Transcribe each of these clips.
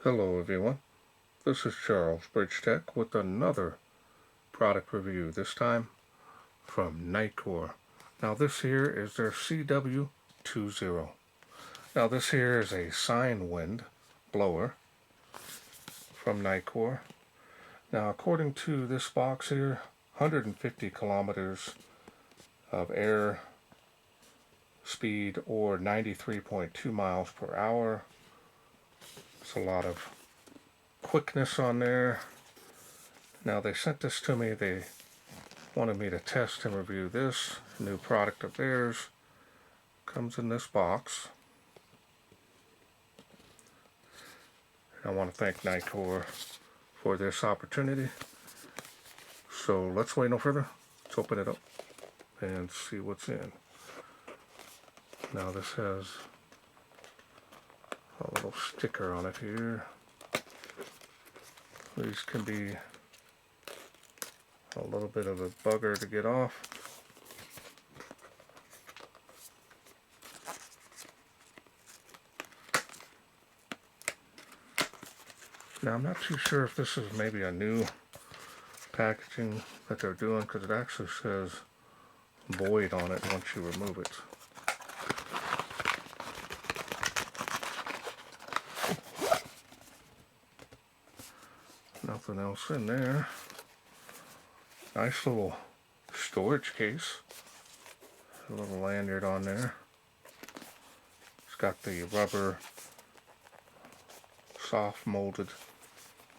Hello everyone, this is Charles BridgTec with another product review, this time from Nitecore. Now this here is their CW20. Now this here is a CineWind blower from Nitecore. Now according to this box here, 150 kilometers of air speed or 93.2 miles per hour. It's a lot of quickness on there. Now they sent this to me. They wanted me to test and review this new product of theirs. Comes in this box. I want to thank Nitecore for this opportunity. So let's wait no further. Let's open it up and see what's in. Now this has a little sticker on it here. These can be a little bit of a bugger to get off. Now I'm not too sure if this is maybe a new packaging that they're doing, because it actually says void on it once you remove it. Nothing else in there. Nice little storage case. A little lanyard on there. It's got the rubber soft molded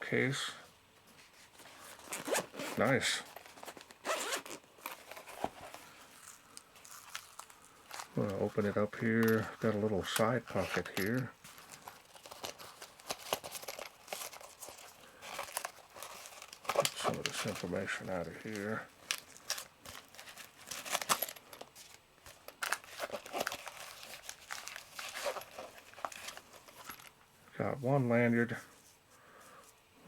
case. Nice. I'm going to open it up here. Got a little side pocket here. Get some of this information out of here. Got one lanyard.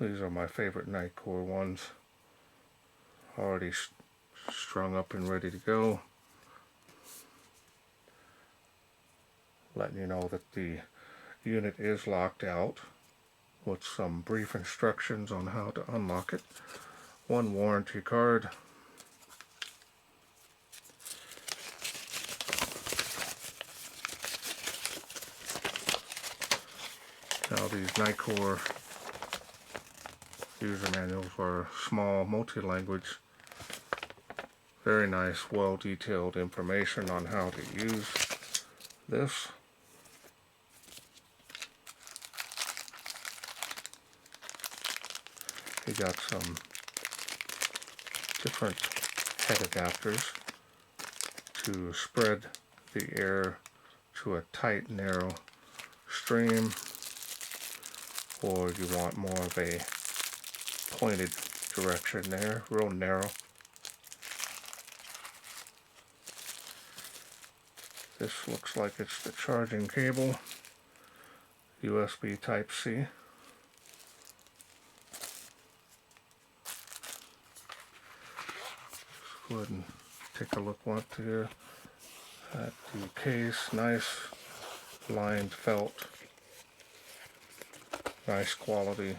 These are my favorite Nitecore ones. Already strung up and ready to go. Letting you know that the unit is locked out with some brief instructions on how to unlock it. One warranty card. Now these Nitecore user manuals are small, multi-language. Very nice, well-detailed information on how to use this. You got some different head adapters to spread the air to a tight, narrow stream, or you want more of a pointed direction there, real narrow. This looks like it's the charging cable, USB Type-C. Go ahead and take a look here at the case. Nice lined felt, nice quality.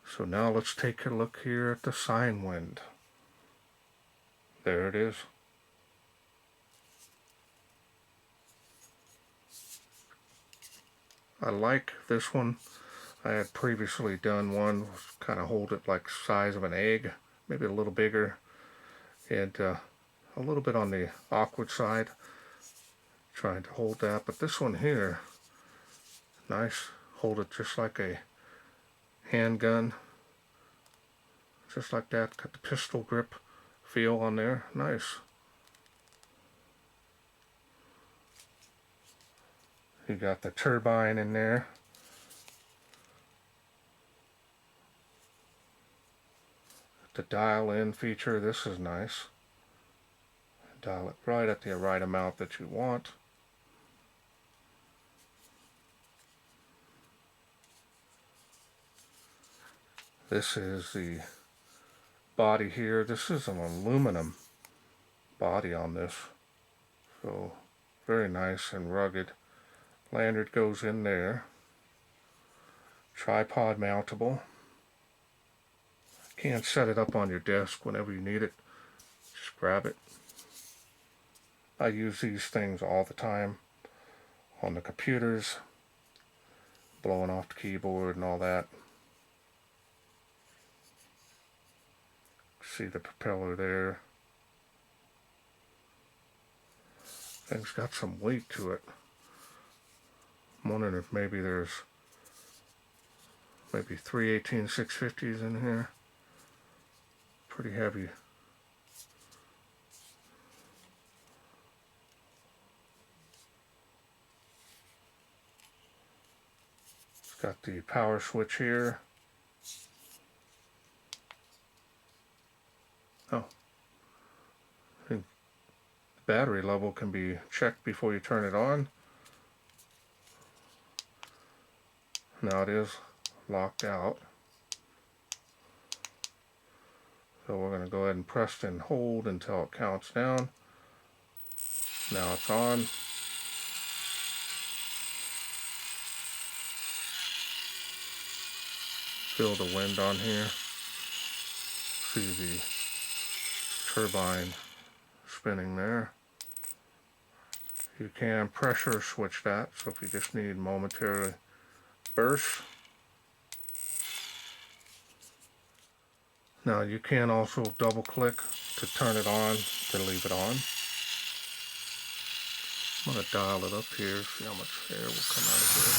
So now let's take a look here at the CineWind. There it is. I like this one. I had previously done one, kind of hold it like the size of an egg, maybe a little bigger, and a little bit on the awkward side, trying to hold that. But this one here, nice, hold it just like a handgun, just like that. Got the pistol grip feel on there, nice. You got the turbine in there. The dial-in feature, this is nice. Dial it right at the right amount that you want. This is the body here. This is an aluminum body on this, so Very nice and rugged. Lanyard goes in there. Tripod mountable. Can set it up on your desk whenever you need it. Just grab it. I use these things all the time on the computers, blowing off the keyboard and all that. See the propeller there. Thing's got some weight to it. I'm wondering if maybe there's maybe 3 18-650s in here. Pretty heavy. It's got the power switch here. Oh, I think the battery level can be checked before you turn it on. Now it is locked out. So we're going to go ahead and press and hold until it counts down. Now it's on. Feel the wind on here. See the turbine spinning there. You can pressure switch that, so if you just need momentary burst. Now you can also double click to turn it on, to leave it on. I'm going to dial it up here, see how much air will come out of here.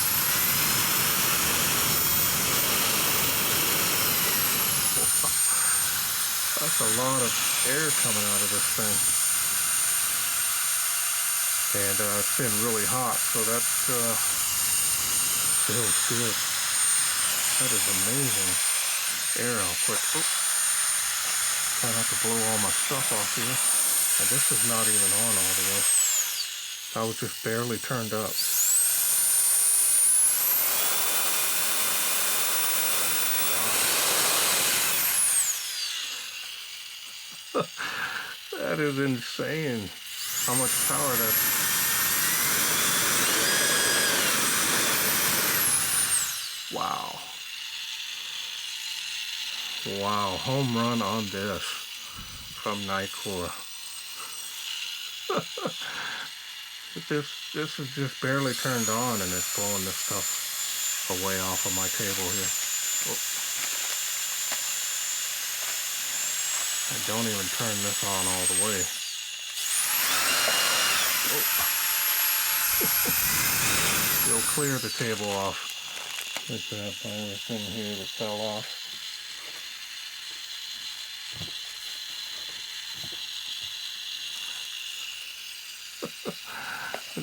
That's a lot of air coming out of this thing. And it's been really hot, so that feels good. That is amazing air output. Oh, try not to blow all my stuff off here. And this is not even on all the way. I was just barely turned up. That is insane. How much power that. Wow. Wow, home run on this from Nitecore. This is just barely turned on and it's blowing this stuff away off of my table here. Oh. I don't even turn this on all the way. Oh. You'll clear the table off. Let's grab my other thing here that fell off.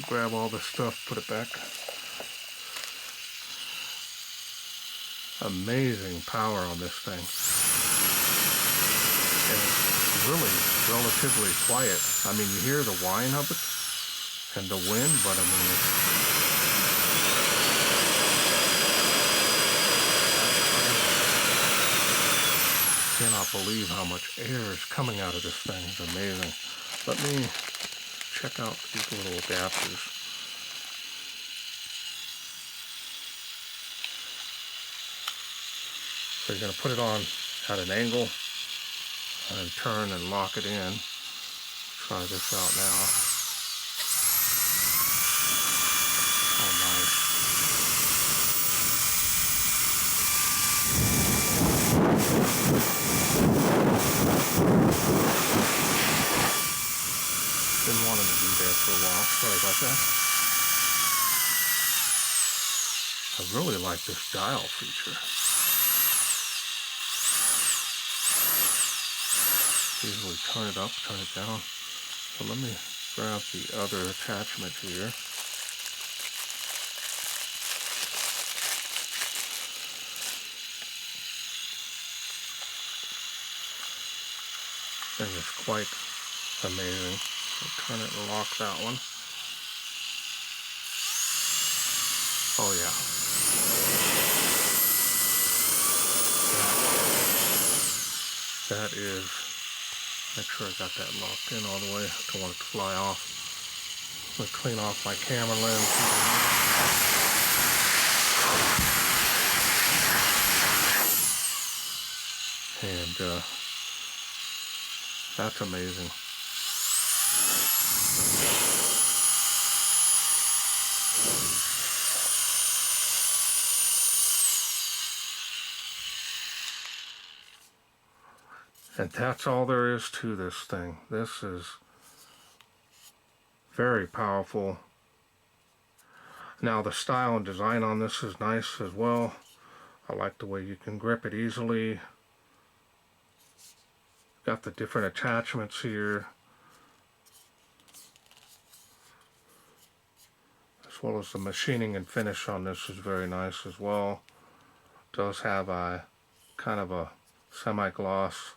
Grab all the stuff, put it back. Amazing power on this thing. And it's really relatively quiet. I mean, you hear the whine of it and the wind, but I mean, I cannot believe how much air is coming out of this thing. It's amazing. Let me check out these little adapters. So you're going to put it on at an angle and turn and lock it in. Try this out now. Oh, nice. Been wanting to do that for a while. Sorry about that. I really like this dial feature. Easily turn it up, turn it down. So let me grab the other attachment here. And it's quite amazing. So turn it and lock that one. Oh yeah. That is, make sure I got that locked in all the way. I don't want it to fly off. Let me clean off my camera lens. And that's amazing. And that's all there is to this thing. This is very powerful. Now the style and design on this is nice as well. I like the way you can grip it easily. Got the different attachments here, as well as the machining and finish on this is very nice as well. It does have a kind of a semi-gloss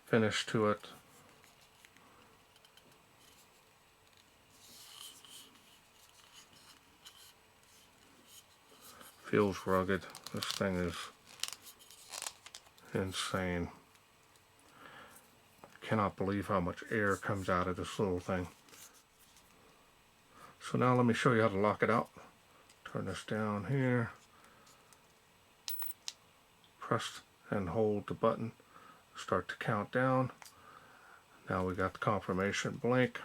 finish to it. Feels rugged. This thing is insane. Cannot believe how much air comes out of this little thing. So now let me show you how to lock it out. Turn this down here. Press and hold the button. Start to count down. Now we got the confirmation blink.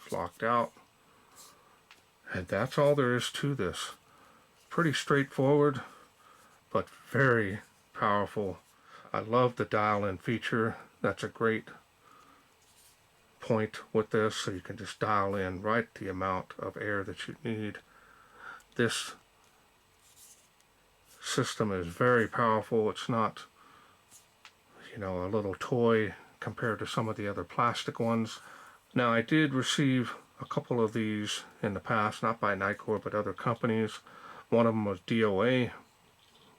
It's locked out. And that's all there is to this. Pretty straightforward, but very powerful. I love the dial-in feature. That's a great point with this, so you can just dial in right the amount of air that you need. This system is very powerful. It's not, you know, a little toy compared to some of the other plastic ones. Now, I did receive a couple of these in the past, not by Nitecore, but other companies. One of them was DOA.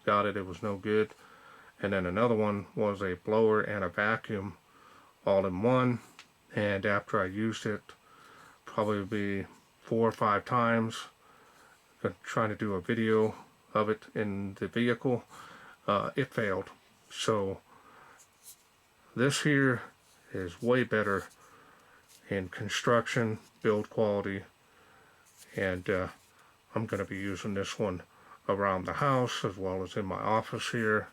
Got it, it was no good. And then another one was a blower and a vacuum all in one. And after I used it, probably 4 or 5 times, trying to do a video of it in the vehicle, it failed. So this here is way better in construction, build quality, and I'm going to be using this one around the house as well as in my office here,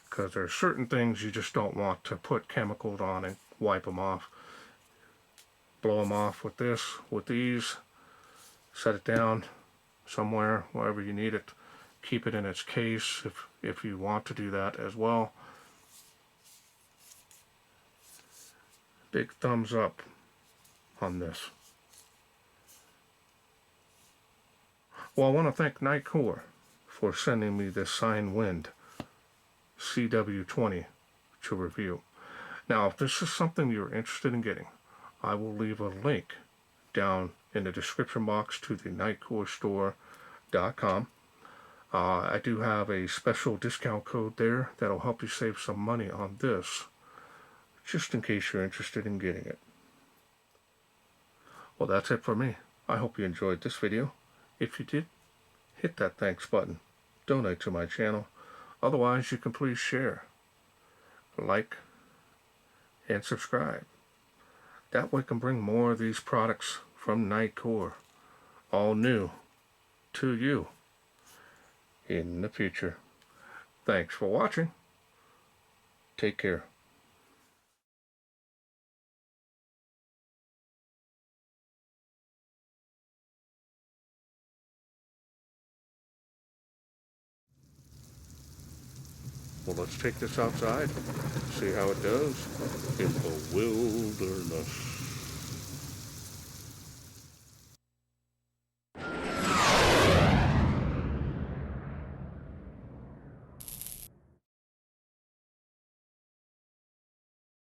because there's certain things you just don't want to put chemicals on and wipe them off. Blow them off with this, with these. Set it down somewhere, wherever you need it. Keep it in its case if you want to do that as well. Big thumbs up on this. Well, I want to thank Nitecore for sending me this CineWind CW20 to review. Now, if this is something you're interested in getting, I will leave a link down in the description box to the NitecoreStore.com. I do have a special discount code there that'll help you save some money on this, just in case you're interested in getting it. Well, that's it for me. I hope you enjoyed this video. If you did, hit that thanks button. Donate to my channel. Otherwise, you can please share, like, and subscribe. That way I can bring more of these products from Nitecore, all new, to you in the future. Thanks for watching. Take care. Well, let's take this outside, see how it does in the wilderness.